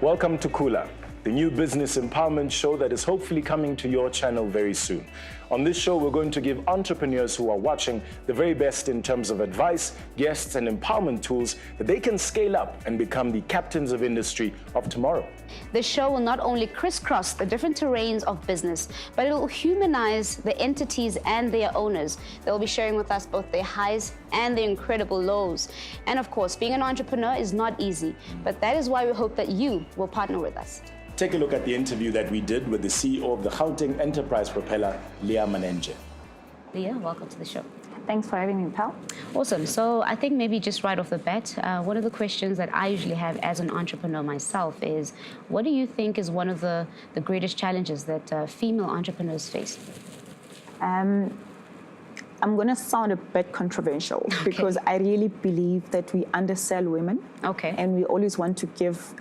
Welcome to Khula, the new business empowerment show that is hopefully coming to your channel very soon. On this show, we're going to give entrepreneurs who are watching the very best in terms of advice, guests, and empowerment tools that they can scale up and become the captains of industry of tomorrow. The show will not only crisscross the different terrains of business, but it will humanize the entities and their owners. They'll be sharing with us both their highs and their incredible lows. And of course, being an entrepreneur is not easy, but that is why we hope that you will partner with us. Take a look at the interview that we did with the CEO of the Gauteng Enterprise Propeller, Leah Manenje. Leah, welcome to the show. Thanks for having me, pal. Awesome. So I think maybe just right off the bat, one of the questions that I usually have as an entrepreneur myself is, what do you think is one of the greatest challenges that female entrepreneurs face? I'm going to sound a bit controversial because I really believe that we undersell women. Okay. And we always want to give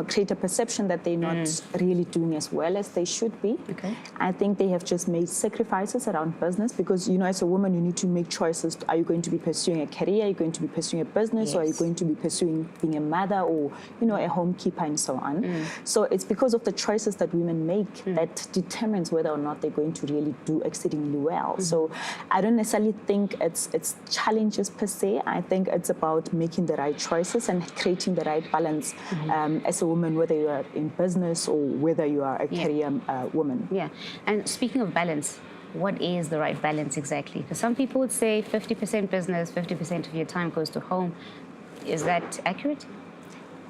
create a perception that they're not really doing as well as they should be. Okay. I think they have just made sacrifices around business because, as a woman, you need to make choices. Are you going to be pursuing a career? Are you going to be pursuing a business? Yes. Or are you going to be pursuing being a mother or, a homekeeper and so on? So it's because of the choices that women make that determines whether or not they're going to really do exceedingly well. So I don't necessarily think it's challenges per se. I think it's about making the right choices and creating the right balance as a woman, whether you are in business or whether you are a career woman. Yeah. And speaking of balance, what is the right balance exactly? Because some people would say 50% business, 50% of your time goes to home. Is that accurate?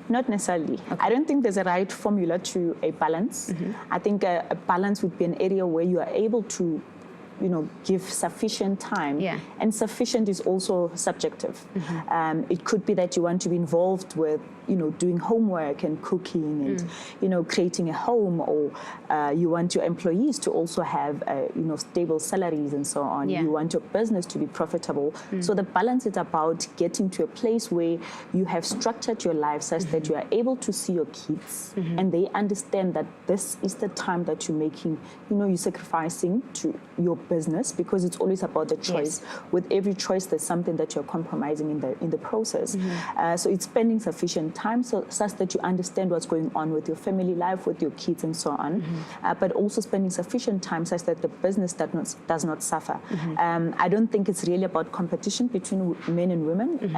Not necessarily. Okay. I don't think there's a right formula to a balance. I think a balance would be an area where you are able to give sufficient time. Yeah. And sufficient is also subjective. It could be that you want to be involved with, doing homework and cooking and, creating a home, or you want your employees to also have, stable salaries and so on. Yeah. You want your business to be profitable. So the balance is about getting to a place where you have structured your life such that you are able to see your kids and they understand that this is the time that you're making, you're sacrificing to your business, because it's always about the choice. Yes. With every choice, there's something that you're compromising in the process. So it's spending sufficient time such that you understand what's going on with your family life, with your kids and so on, but also spending sufficient time such that the business does not suffer. I don't think it's really about competition between men and women,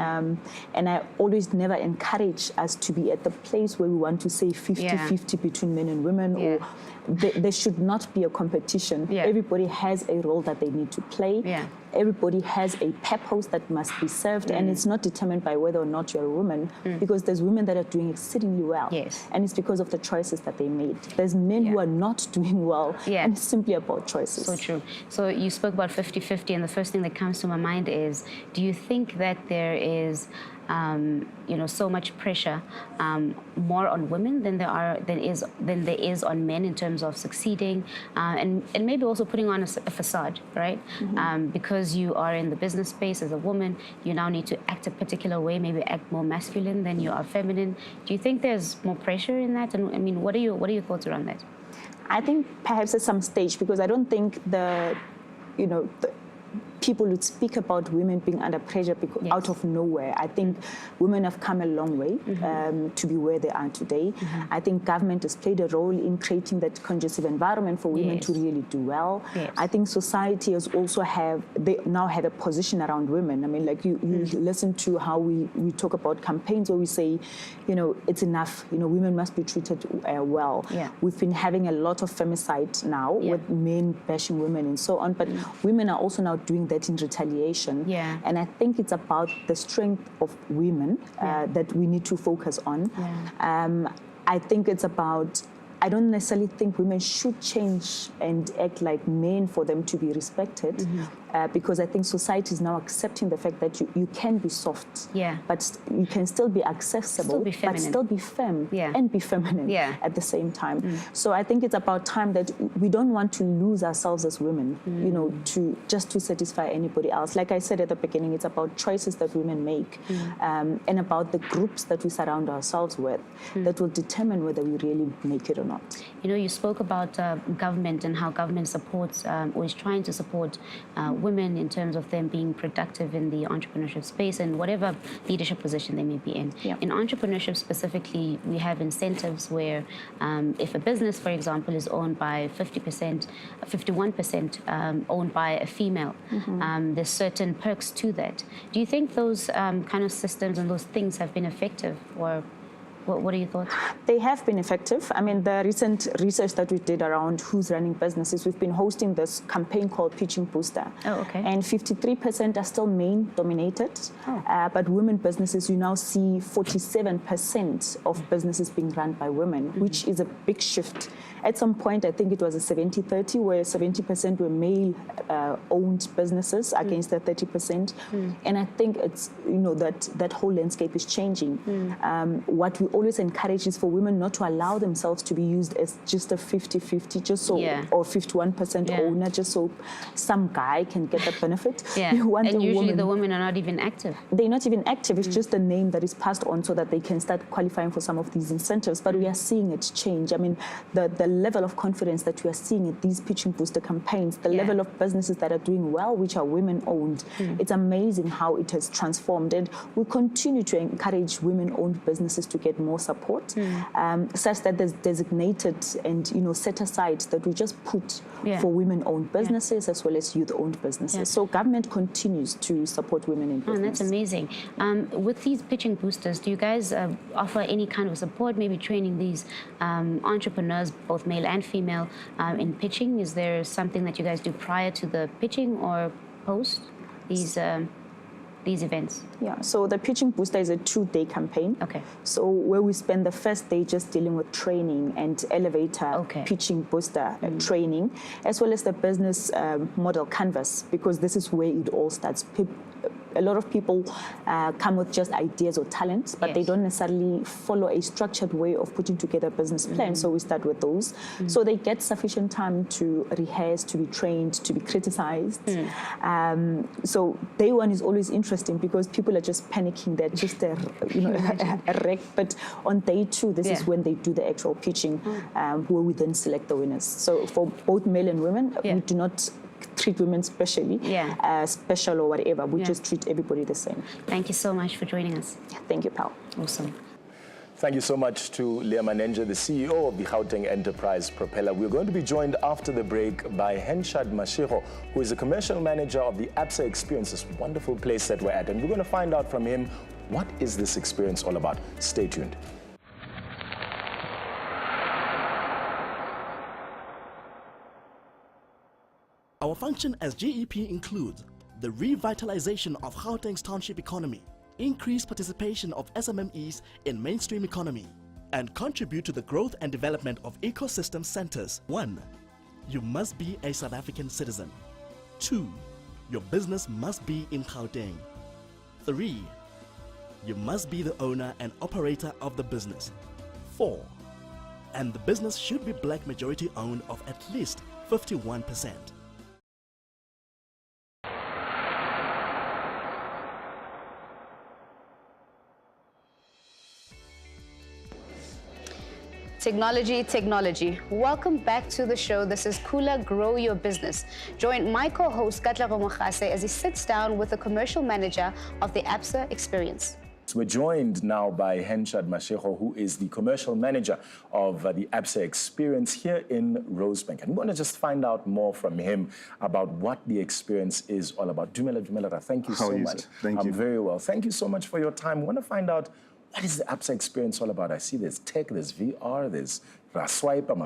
and I always never encourage us to be at the place where we want to say 50-50 between men and women, or there should not be a competition. Everybody has a role that they need to play. Everybody has a purpose that must be served, and it's not determined by whether or not you're a woman, because there's women that are doing exceedingly well, and it's because of the choices that they made. There's men who are not doing well, and it's simply about choices. So true. So you spoke about 50-50, and the first thing that comes to my mind is, do you think that there is so much pressure more on women than there is on men in terms of succeeding, and maybe also putting on a facade, right? Because you are in the business space as a woman, you now need to act a particular way, maybe act more masculine than you are feminine. Do you think there's more pressure in that? And I mean, what are your thoughts around that? I think perhaps at some stage, because I don't think people would speak about women being under pressure out of nowhere. I think women have come a long way to be where they are today. I think government has played a role in creating that conducive environment for women to really do well. I think society has also they now have a position around women. I mean, like you listen to how we talk about campaigns where we say, it's enough, women must be treated well. We've been having a lot of femicide now with men bashing women and so on, but women are also now doing that in retaliation. And I think it's about the strength of women that we need to focus on. I think it's about, I don't necessarily think women should change and act like men for them to be respected, because I think society is now accepting the fact that you can be soft, but you can still be accessible, but still be femme and be feminine at the same time. So I think it's about time that we don't want to lose ourselves as women, just to satisfy anybody else. Like I said at the beginning, it's about choices that women make, and about the groups that we surround ourselves with that will determine whether we really make it or not. You spoke about government and how government supports or is trying to support women in terms of them being productive in the entrepreneurship space and whatever leadership position they may be in. Yeah. In entrepreneurship specifically, we have incentives where if a business, for example, is owned by 50%, 51% owned by a female, there's certain perks to that. Do you think those kind of systems and those things have been effective, or what are your thoughts? They have been effective. I mean, the recent research that we did around who's running businesses, we've been hosting this campaign called Pitching Booster. Oh, okay. And 53% are still male-dominated. Oh. But women businesses, you now see 47% of businesses being run by women, which is a big shift. At some point, I think it was a 70-30, where 70% were male-owned businesses against the 30%. And I think it's, that whole landscape is changing. What we always encourage is for women not to allow themselves to be used as just a 50-50, just so, or 51% owner, just so some guy can get that benefit. Yeah. And usually the women are not even active. They're not even active. It's just a name that is passed on so that they can start qualifying for some of these incentives. But we are seeing it change. I mean, the level of confidence that we are seeing at these Pitching Booster campaigns, the level of businesses that are doing well, which are women-owned, it's amazing how it has transformed. And we continue to encourage women-owned businesses to get more support, such that there's designated and set aside that we just put for women-owned businesses as well as youth-owned businesses. So government continues to support women in business. Oh, that's amazing. With these Pitching Boosters, do you guys offer any kind of support, maybe training these entrepreneurs, both male and female, in pitching? Is there something that you guys do prior to the pitching or post these events? Yeah, so the Pitching Booster is a 2-day campaign. Okay. So where we spend the first day just dealing with training and elevator Pitching Booster training, as well as the business model canvas, because this is where it all starts. A lot of people come with just ideas or talents, but they don't necessarily follow a structured way of putting together a business plan. So we start with those. So they get sufficient time to rehearse, to be trained, to be criticized. So day one is always interesting because people are just panicking. They're just a wreck. But on day two, this is when they do the actual pitching, where we then select the winners. So for both male and women, we do not treat women specially, special or whatever. We just treat everybody the same. Thank you so much for joining us. Thank you, Pal. Awesome. Thank you so much to Leah Manenja, the CEO of the Gauteng Enterprise Propeller. We're going to be joined after the break by Henshad Mashiro, who is the commercial manager of the ABSA Experience, this wonderful place that we're at. And we're going to find out from him, what is this experience all about? Stay tuned. Our function as GEP includes the revitalization of Gauteng's township economy, increased participation of SMMEs in mainstream economy, and contribute to the growth and development of ecosystem centers. 1. You must be a South African citizen. 2. Your business must be in Gauteng. 3. You must be the owner and operator of the business. 4. And the business should be black majority owned of at least 51%. Technology. Welcome back to the show. This is Khula, Grow Your Business. Join my co-host Katla Romogase as he sits down with the commercial manager of the ABSA Experience. We're joined now by Henshad Mashiro, who is the commercial manager of the ABSA Experience here in Rosebank. And we want to just find out more from him about what the experience is all about. Dumela, thank you so much. Thank you. I'm very well. Thank you so much for your time. We want to find out, what is the ABSA Experience all about? I see there's tech, there's VR, there's swipe, it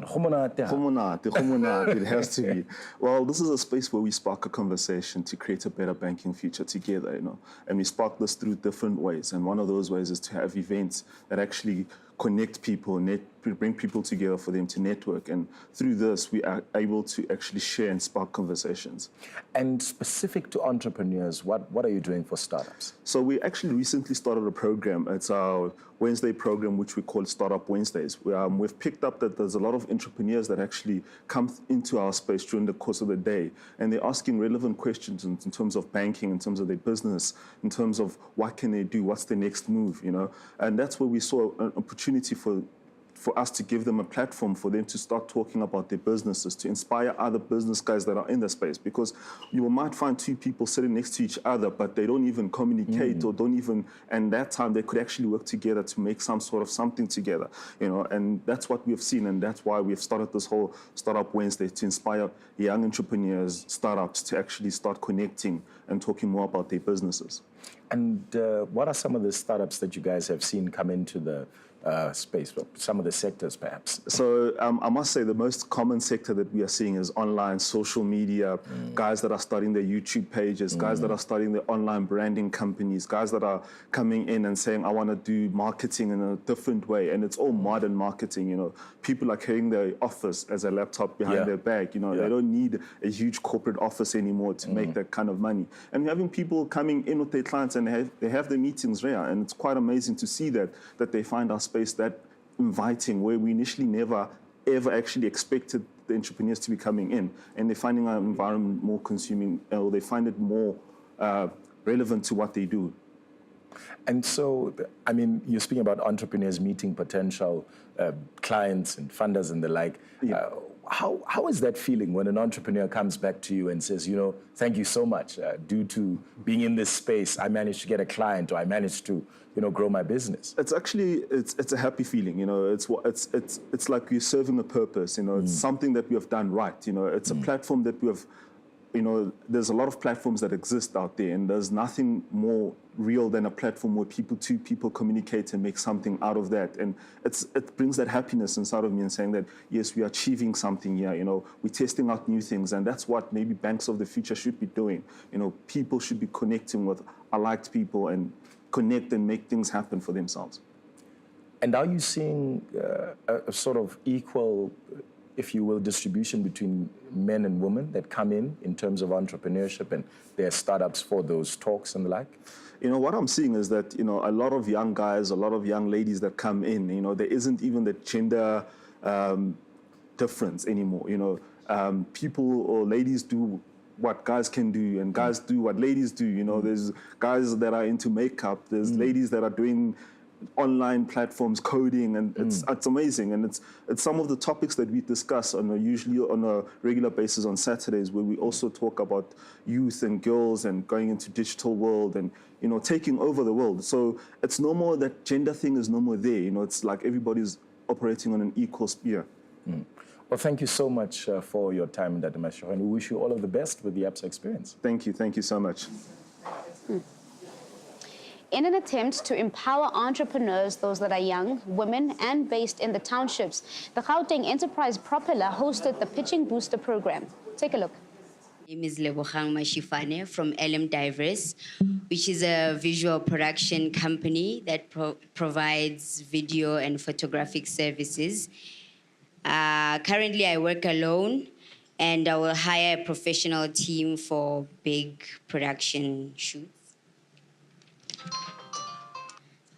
has to be. Well, this is a space where we spark a conversation to create a better banking future together, and we spark this through different ways. And one of those ways is to have events that actually connect people, bring people together for them to network. And through this, we are able to actually share and spark conversations. And specific to entrepreneurs, what are you doing for startups? So we actually recently started a program. It's our Wednesday program, which we call Startup Wednesdays. We've picked up that there's a lot of entrepreneurs that actually come into our space during the course of the day, and they're asking relevant questions in terms of banking, in terms of their business, in terms of what can they do, what's the next move, And that's where we saw an opportunity for for us to give them a platform for them to start talking about their businesses, to inspire other business guys that are in the space. Because you might find two people sitting next to each other, but they don't even communicate or don't even, and that time they could actually work together to make some sort of something together, you know, and that's what we've seen, and that's why we've started this whole Startup Wednesday to inspire young entrepreneurs, startups to actually start connecting and talking more about their businesses. And what are some of the startups that you guys have seen come into the space, some of the sectors perhaps? So I must say the most common sector that we are seeing is online, social media, guys that are starting their YouTube pages, guys that are starting their online branding companies, guys that are coming in and saying, I want to do marketing in a different way. And it's all modern marketing, you know. People are carrying their office as a laptop behind their back, you know. They don't need a huge corporate office anymore to make that kind of money. And we're having people coming in with their clients and they have their meetings there. And it's quite amazing to see that they find our space that inviting, where we initially never ever actually expected the entrepreneurs to be coming in, and they're finding our environment more consuming, or they find it more relevant to what they do. And so, I mean, you're speaking about entrepreneurs meeting potential clients and funders and the like. How is that feeling when an entrepreneur comes back to you and says, you know, thank you so much. Due to being in this space, I managed to get a client, or I managed to, you know, grow my business? It's actually, it's a happy feeling, you know. It's like you're serving a purpose, you know. It's something that we have done right, you know. It's a platform that we have, you know, there's a lot of platforms that exist out there, and there's nothing more real than a platform where two people communicate and make something out of that. And it brings that happiness inside of me and saying that, yes, we are achieving something here, you know, we're testing out new things, and that's what maybe banks of the future should be doing. You know, people should be connecting with alike people and connect and make things happen for themselves. And are you seeing a sort of equal, if you will, distribution between men and women that come in terms of entrepreneurship and their startups for those talks and the like? You know, what I'm seeing is that, you know, a lot of young guys, a lot of young ladies that come in, you know, there isn't even the gender difference anymore. You know, people or ladies do what guys can do, and guys do what ladies do. You know, there's guys that are into makeup, there's ladies that are doing online platforms, coding, and it's amazing. And it's some of the topics that we discuss usually on a regular basis on Saturdays, where we also talk about youth and girls and going into digital world and, you know, taking over the world. So it's no more that gender thing is no more there. You know, it's like everybody's operating on an equal sphere. Well, thank you so much for your time, Dr. Masho, and we wish you all of the best with the Absa experience. Thank you so much. In an attempt to empower entrepreneurs, those that are young, women, and based in the townships, the Gauteng Enterprise Propeller hosted the Pitching Booster program. Take a look. My name is Lebogang Mashifane from LM Diverse, which is a visual production company that provides video and photographic services. Currently, I work alone, and I will hire a professional team for big production shoots.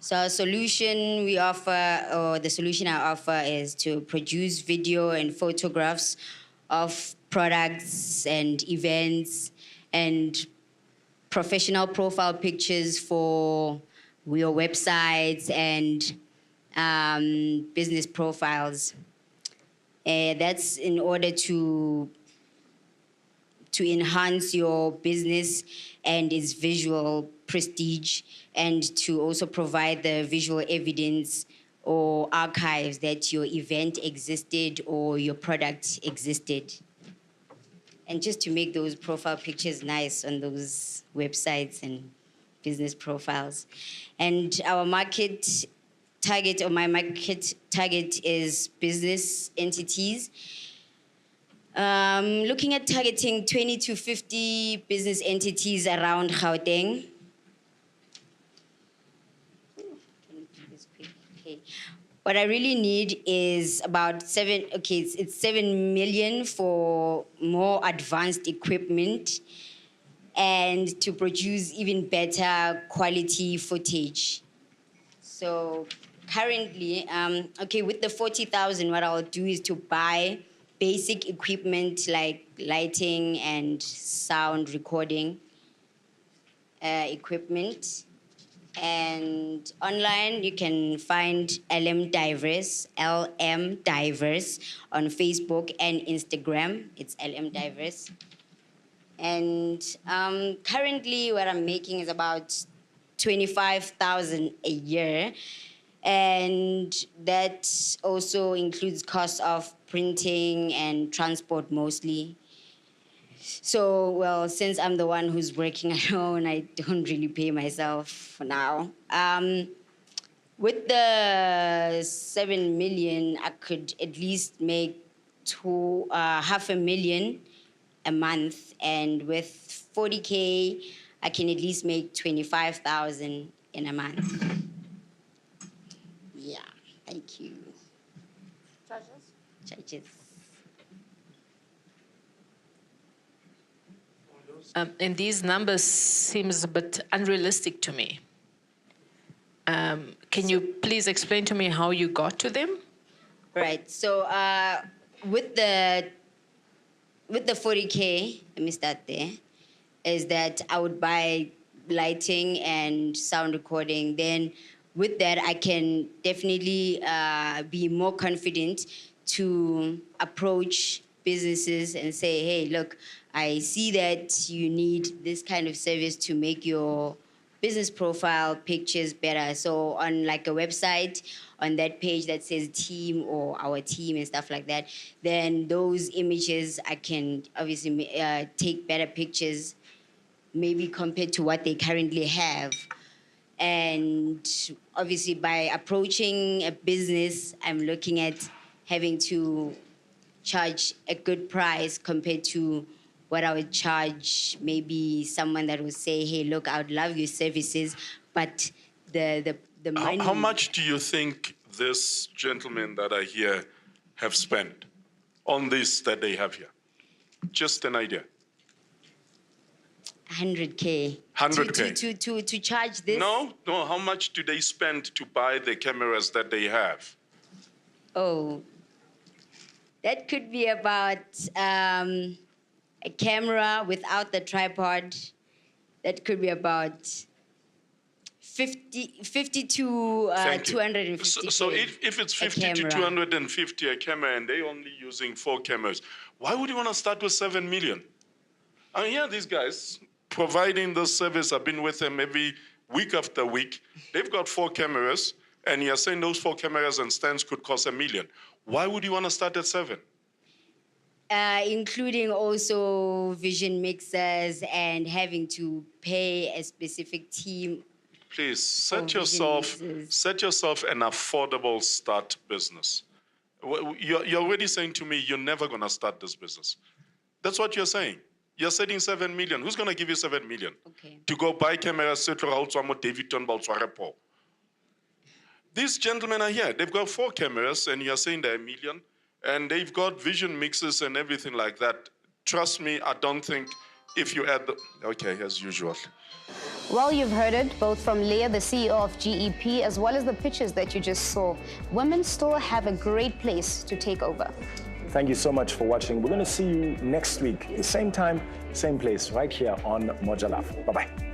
So our solution we offer, or the solution I offer, is to produce video and photographs of products and events and professional profile pictures for your websites and business profiles. That's in order to enhance your business and its visual prestige, and to also provide the visual evidence or archives that your event existed or your product existed. And just to make those profile pictures nice on those websites and business profiles. And our market target, or my market target, is business entities. Looking at targeting 20 to 50 business entities around Gauteng. Okay. What I really need is about it's 7 million for more advanced equipment and to produce even better quality footage. So currently, with the 40,000, what I'll do is to buy basic equipment like lighting and sound recording equipment. And online, you can find LM Diverse on Facebook and Instagram. It's LM Diverse. And currently, what I'm making is about 25,000 a year. And that also includes costs of printing and transport mostly. So, well, since I'm the one who's working alone, I don't really pay myself for now. With the 7 million, I could at least make $500,000 a month. And with 40K, I can at least make 25,000 in a month. Yeah, thank you. Judges. And these numbers seems a bit unrealistic to me. Can you please explain to me how you got to them? Right. So with the 40K, let me start there, is that I would buy lighting and sound recording. Then with that, I can definitely be more confident to approach businesses and say, hey, look, I see that you need this kind of service to make your business profile pictures better. So on like a website, on that page that says team or our team and stuff like that, then those images, I can obviously take better pictures, maybe compared to what they currently have. And obviously by approaching a business, I'm looking at having to charge a good price compared to what I would charge maybe someone that would say, hey, look, I would love your services, but the money... How much do you think this gentleman that I hear have spent on this that they have here? Just an idea. 100K. 100K. To charge this? No. How much do they spend to buy the cameras that they have? Oh, that could be about a camera without the tripod. That could be about 50 to 250. So if it's 50 to 250 a camera and they're only using 4 cameras, why would you want to start with 7 million? I mean, here these guys providing this service. I've been with them every week after week. They've got 4 cameras, and you're saying those 4 cameras and stands could cost $1 million. Why would you want to start at 7? Including also vision mixers and having to pay a specific team. Please set yourself an affordable start business. You're already saying to me you're never going to start this business. That's what you're saying. You're setting 7 million. Who's going to give you 7 million? Okay. To go buy cameras, these gentlemen are here. They've got 4 cameras, and you're saying they're $1 million, and they've got vision mixes and everything like that. Trust me, I don't think if you add the... Okay, as usual. Well, you've heard it, both from Leah, the CEO of GEP, as well as the pictures that you just saw. Women still have a great place to take over. Thank you so much for watching. We're going to see you next week, the same time, same place, right here on Moja Love. Bye-bye.